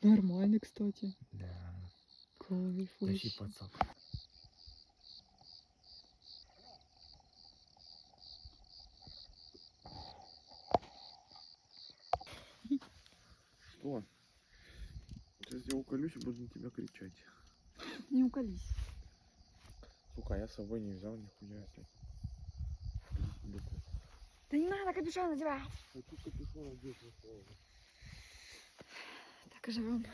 Нормально, кстати. Да. Кайф. Тащи вообще. пацак. Что? Сейчас я уколюсь и буду на тебя кричать. Не уколись. Сука, я с собой не взял нихуя. Да не надо капюшон надевать. Хочу капюшон одеть на слово. Так и живем.